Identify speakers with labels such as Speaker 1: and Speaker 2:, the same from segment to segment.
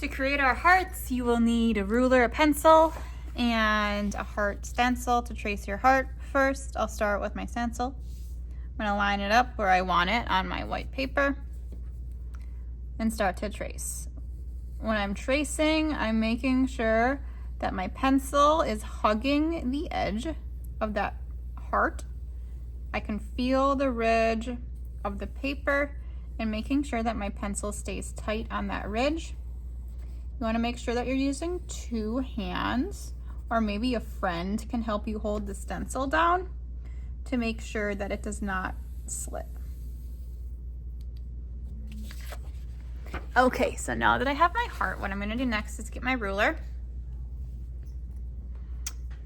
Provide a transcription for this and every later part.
Speaker 1: To create our hearts, you will need a ruler, a pencil, and a heart stencil to trace your heart. First, I'll start with my stencil. I'm going to line it up where I want it on my white paper and start to trace. When I'm tracing, I'm making sure that my pencil is hugging the edge of that heart. I can feel the ridge of the paper and making sure that my pencil stays tight on that ridge. You want to make sure that you're using two hands, or maybe a friend can help you hold the stencil down to make sure that it does not slip. Okay, so now that I have my heart, what I'm going to do next is get my ruler.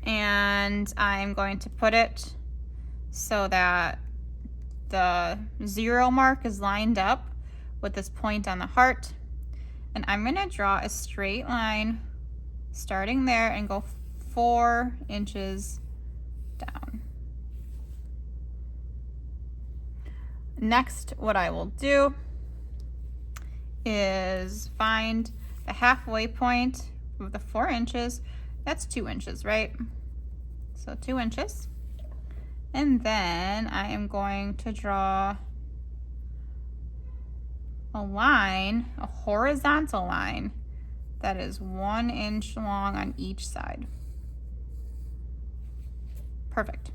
Speaker 1: And I'm going to put it so that the 0 mark is lined up with this point on the heart. And I'm going to draw a straight line starting there and go 4 inches down. Next, what I will do is find the halfway point of the 4 inches. That's 2 inches, right? So 2 inches. And then I am going to draw a line, a horizontal line that is 1 inch long on each side. Perfect.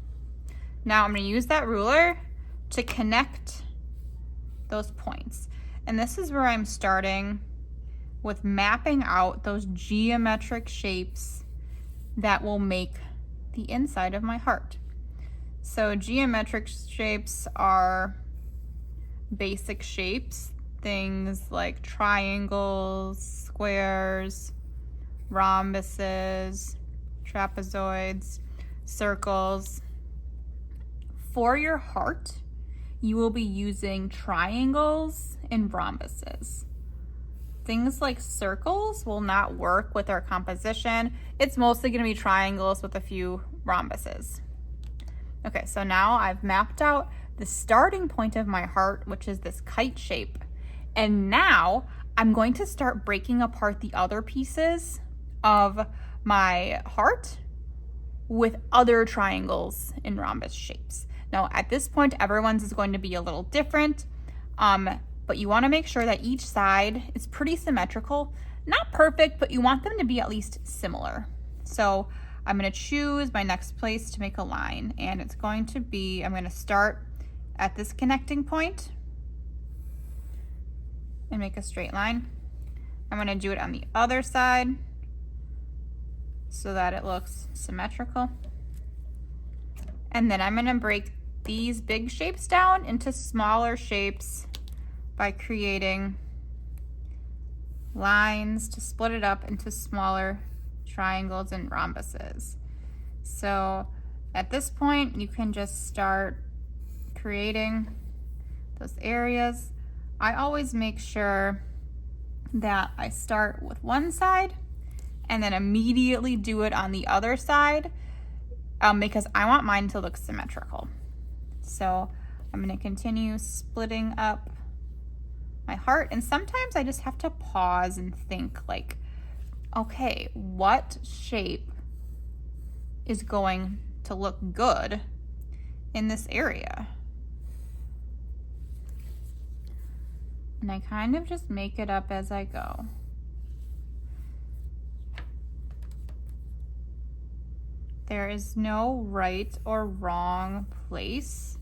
Speaker 1: Now I'm going to use that ruler to connect those points. And this is where I'm starting with mapping out those geometric shapes that will make the inside of my heart. So geometric shapes are basic shapes, things like triangles, squares, rhombuses, trapezoids, circles. For your heart, you will be using triangles and rhombuses. Things like circles will not work with our composition. It's mostly going to be triangles with a few rhombuses. Okay, so now I've mapped out the starting point of my heart, which is this kite shape. And now I'm going to start breaking apart the other pieces of my heart with other triangles and rhombus shapes. Now, at this point, everyone's is going to be a little different, but you want to make sure that each side is pretty symmetrical. Not perfect, but you want them to be at least similar. So I'm going to choose my next place to make a line, and it's going to be, I'm going to start at this connecting point and make a straight line. I'm going to do it on the other side so that it looks symmetrical. And then I'm going to break these big shapes down into smaller shapes by creating lines to split it up into smaller triangles and rhombuses. So at this point, you can just start creating those areas. I always make sure that I start with one side and then immediately do it on the other side because I want mine to look symmetrical. So I'm going to continue splitting up my heart, and sometimes I just have to pause and think like, okay, what shape is going to look good in this area? And I kind of just make it up as I go. There is no right or wrong place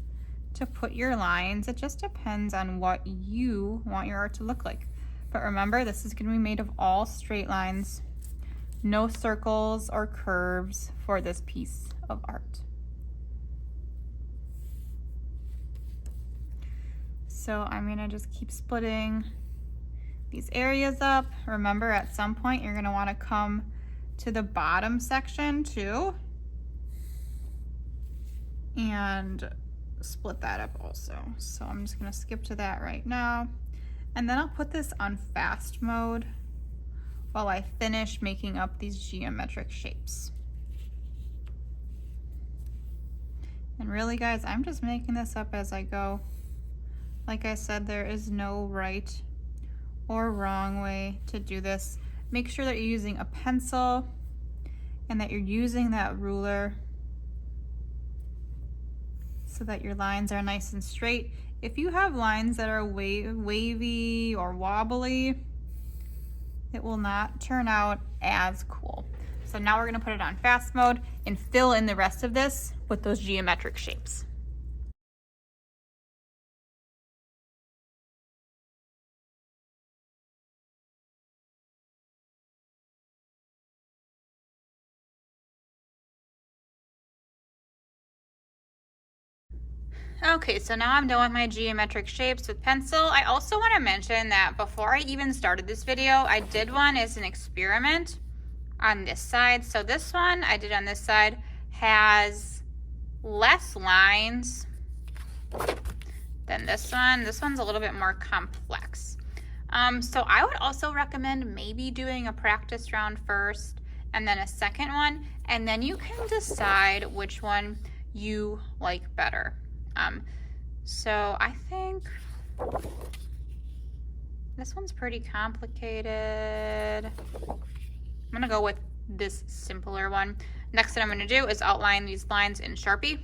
Speaker 1: to put your lines. It just depends on what you want your art to look like. But remember, this is going to be made of all straight lines, no circles or curves for this piece of art. So I'm going to just keep splitting these areas up. Remember, at some point, you're going to want to come to the bottom section too and split that up also. So I'm just going to skip to that right now. And then I'll put this on fast mode while I finish making up these geometric shapes. And really, guys, I'm just making this up as I go. Like I said, there is no right or wrong way to do this. Make sure that you're using a pencil and that you're using that ruler so that your lines are nice and straight. If you have lines that are wavy or wobbly, it will not turn out as cool. So now we're gonna put it on fast mode and fill in the rest of this with those geometric shapes. Okay, so now I'm done with my geometric shapes with pencil. I also want to mention that before I even started this video, I did one as an experiment on this side. So this one I did on this side has less lines than this one. This one's a little bit more complex. So I would also recommend maybe doing a practice round first and then a second one, and then you can decide which one you like better. So I think this one's pretty complicated. I'm gonna go with this simpler one. Next thing I'm gonna do is outline these lines in Sharpie.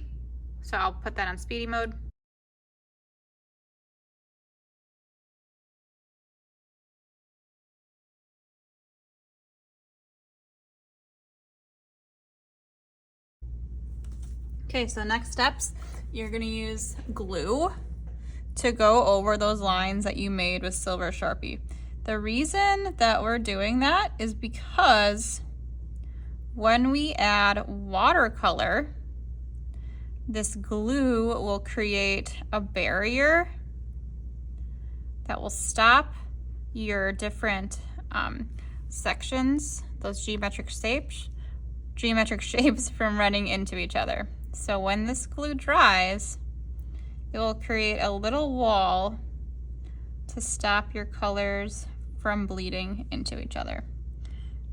Speaker 1: So I'll put that on speedy mode. Okay, so next steps, you're gonna use glue to go over those lines that you made with silver Sharpie. The reason that we're doing that is because when we add watercolor, this glue will create a barrier that will stop your different sections, those geometric shapes from running into each other. So when this glue dries, it will create a little wall to stop your colors from bleeding into each other.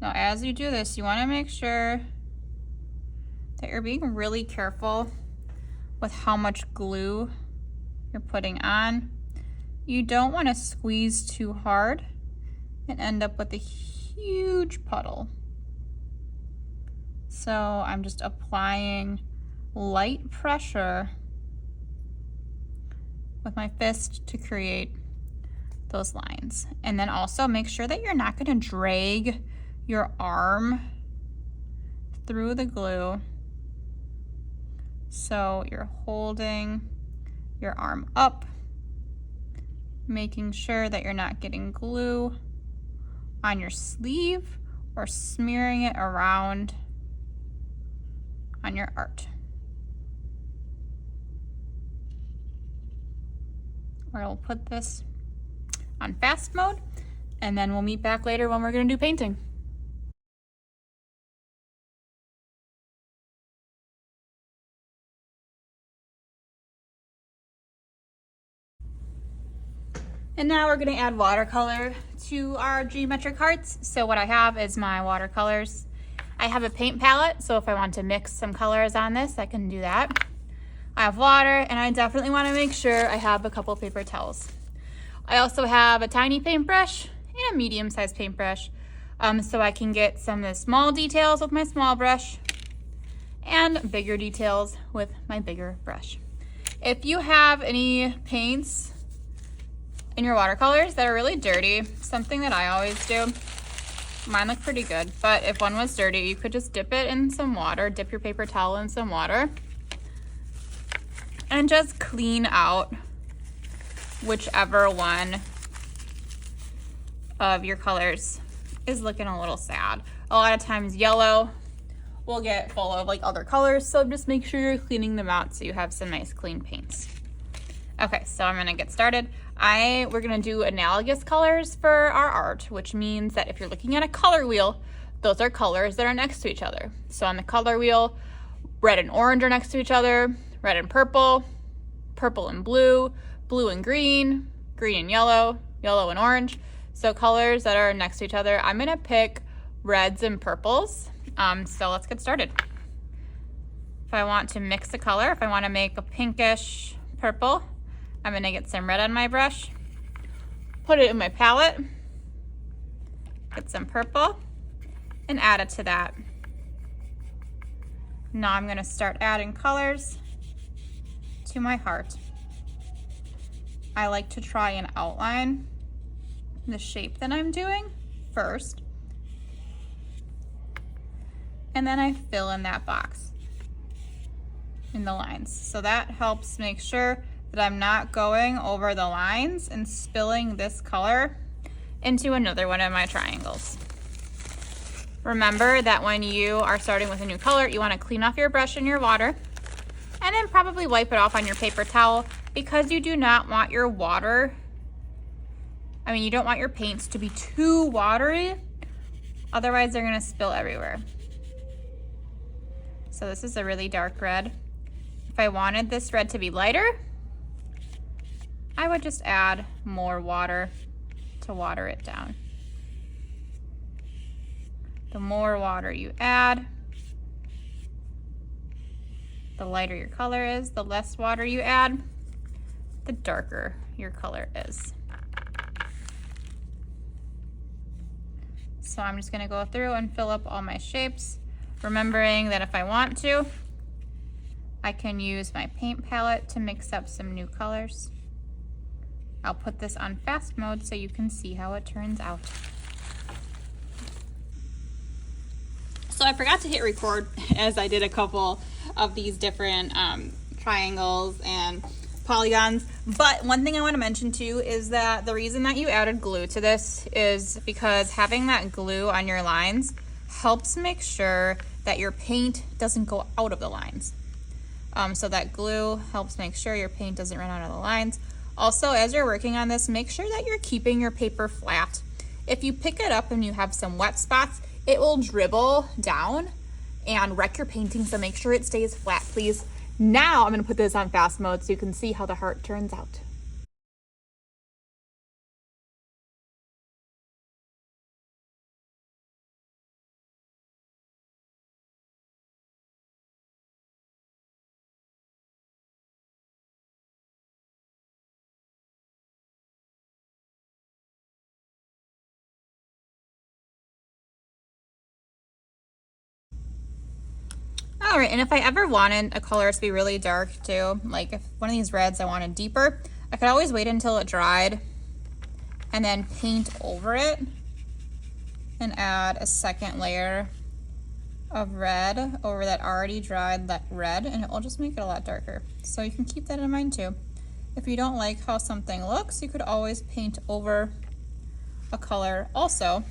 Speaker 1: Now, as you do this, you want to make sure that you're being really careful with how much glue you're putting on. You don't want to squeeze too hard and end up with a huge puddle. So I'm just applying light pressure with my fist to create those lines. And then also make sure that you're not going to drag your arm through the glue. So you're holding your arm up, making sure that you're not getting glue on your sleeve or smearing it around on your art. We'll put this on fast mode, and then we'll meet back later when we're going to do painting. And now we're going to add watercolor to our geometric hearts. So what I have is my watercolors. I have a paint palette, so if I want to mix some colors on this, I can do that. I have water, and I definitely want to make sure I have a couple paper towels. I also have a tiny paintbrush and a medium-sized paintbrush, so I can get some of the small details with my small brush and bigger details with my bigger brush. If you have any paints in your watercolors that are really dirty, something that I always do, mine look pretty good, but if one was dirty, you could just dip it in some water, dip your paper towel in some water, and just clean out whichever one of your colors is looking a little sad. A lot of times yellow will get full of like other colors, so just make sure you're cleaning them out so you have some nice clean paints. Okay, so I'm gonna get started. We're gonna do analogous colors for our art, which means that if you're looking at a color wheel, those are colors that are next to each other. So on the color wheel, red and orange are next to each other, red and purple, purple and blue, blue and green, green and yellow, yellow and orange. So colors that are next to each other. I'm gonna pick reds and purples. So let's get started. If I want to mix a color, if I wanna make a pinkish purple, I'm gonna get some red on my brush, put it in my palette, Get some purple and add it to that. Now I'm gonna start adding colors to my heart. I like to try and outline the shape that I'm doing first, and then I fill in that box in the lines. So that helps make sure that I'm not going over the lines and spilling this color into another one of my triangles. Remember that when you are starting with a new color, you want to clean off your brush and your water, and then probably wipe it off on your paper towel, because you do not want your you don't want your paints to be too watery, otherwise they're gonna spill everywhere. So this is a really dark red. If I wanted this red to be lighter, I would just add more water to water it down. The more water you add, the lighter your color is. The less water you add, the darker your color is. So I'm just gonna go through and fill up all my shapes, remembering that if I want to, I can use my paint palette to mix up some new colors. I'll put this on fast mode so you can see how it turns out. So I forgot to hit record as I did a couple of these different triangles and polygons, but one thing I want to mention too is that the reason that you added glue to this is because having that glue on your lines helps make sure that your paint doesn't go out of the lines. So that glue helps make sure your paint doesn't run out of the lines. Also, as you're working on this, make sure that you're keeping your paper flat. If you pick it up and you have some wet spots, it will dribble down and wreck your painting, so make sure it stays flat, please. Now I'm gonna put this on fast mode so you can see how the heart turns out. All right, and if I ever wanted a color to be really dark too, like if one of these reds I wanted deeper, I could always wait until it dried and then paint over it and add a second layer of red over that already dried red, and it will just make it a lot darker. So you can keep that in mind too. If you don't like how something looks, you could always paint over a color also,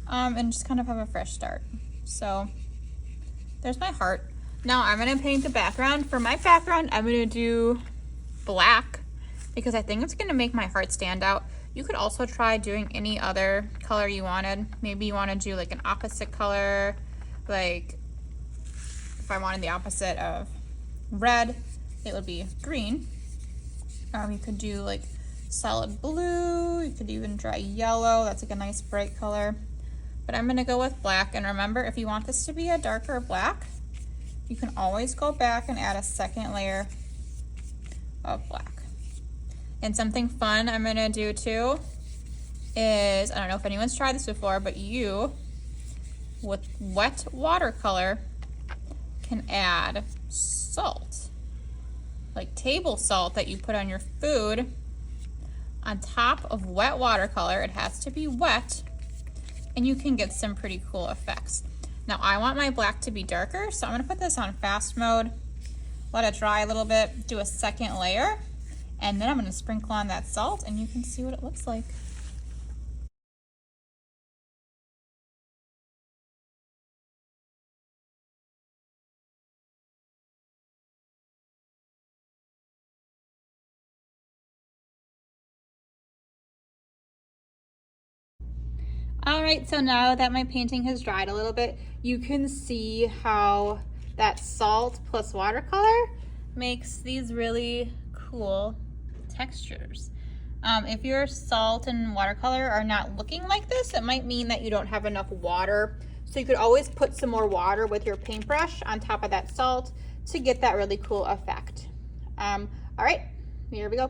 Speaker 1: and just kind of have a fresh start. So there's my heart. Now I'm gonna paint the background. For my background, I'm gonna do black because I think it's gonna make my heart stand out. You could also try doing any other color you wanted. Maybe you wanna do like an opposite color, like if I wanted the opposite of red, it would be green. You could do like solid blue. You could even try yellow. That's like a nice bright color. But I'm gonna go with black, and remember, if you want this to be a darker black, you can always go back and add a second layer of black. And something fun I'm gonna do too is, I don't know if anyone's tried this before, but you, with wet watercolor, can add salt, like table salt that you put on your food on top of wet watercolor. It has to be wet, and you can get some pretty cool effects. Now I want my black to be darker, so I'm gonna put this on fast mode, let it dry a little bit, do a second layer, and then I'm gonna sprinkle on that salt and you can see what it looks like. All right, so now that my painting has dried a little bit, you can see how that salt plus watercolor makes these really cool textures. If your salt and watercolor are not looking like this, it might mean that you don't have enough water. So you could always put some more water with your paintbrush on top of that salt to get that really cool effect. All right, here we go.